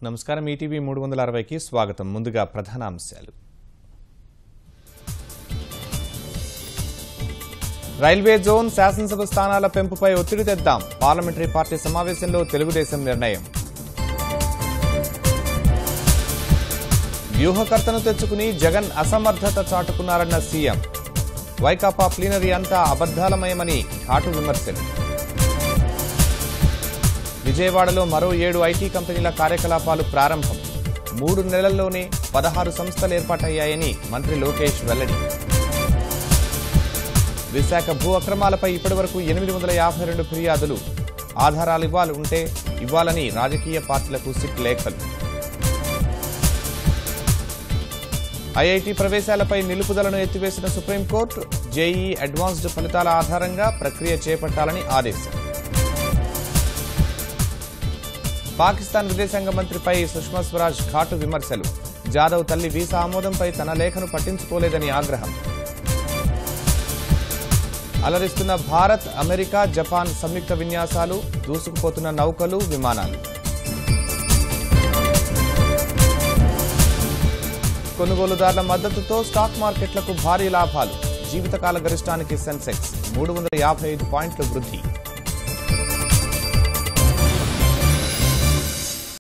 నమస్కారం ఈటీవీ 360కి స్వాగతం. ముందుగా ప్రధాన అంశాలు. రైల్వే జోన్ శాసనసభ స్థానాల పెంపుపై ఒత్తిడి తెద్దాం. పార్లమెంటరీ పార్టీ సమావేశంలో తెలుగుదేశం నిర్ణయం. వ్యూహకర్తను తెచ్చుకుని జగన్ అసమర్థత చాటుకున్నారన్న సీఎం. వైకాపా ప్లీనరీ అంతా అబద్దాలమయమని ఘాటు విమర్శలు. విజయవాడలో మరో 7 ఐటీ కంపెనీల కార్యకలాపాలు ప్రారంభం. 3 నెలల్లోనే 16 సంస్థలు ఏర్పాటయ్యాయని మంత్రి లోకేష్ వెల్లడి. విశాఖ భూ అక్రమాలపై ఇప్పటివరకు 852 ఫిర్యాదులు. ఆధారాలు ఇవ్వాలని రాజకీయ పార్టీలకు సిట్ లేఖలు. ఐఐటీ ప్రవేశాలపై నిలుపుదలను ఎత్తివేసిన సుప్రీంకోర్టు. జేఈఈ అడ్వాన్స్డ్ ఫలితాల ఆధారంగా ప్రక్రియ చేపట్టాలని ఆదేశం. పాకిస్తాన్ విదేశాంగ మంత్రిపై సుష్మా స్వరాజ్ ఘాటు విమర్శలు. జాదవ్ తల్లి వీసా ఆమోదంపై తన లేఖను పట్టించుకోలేదని ఆగ్రహం. అలరిస్తున్న భారత్, అమెరికా, జపాన్ సంయుక్త విన్యాసాలు. దూసుకుపోతున్న నౌకలు, విమానాలు. కొనుగోలుదారుల మద్దతుతో స్టాక్ మార్కెట్లకు భారీ లాభాలు. జీవితకాల గరిష్టానికి సెన్సెక్స్ 355 పాయింట్లు వృద్ధి.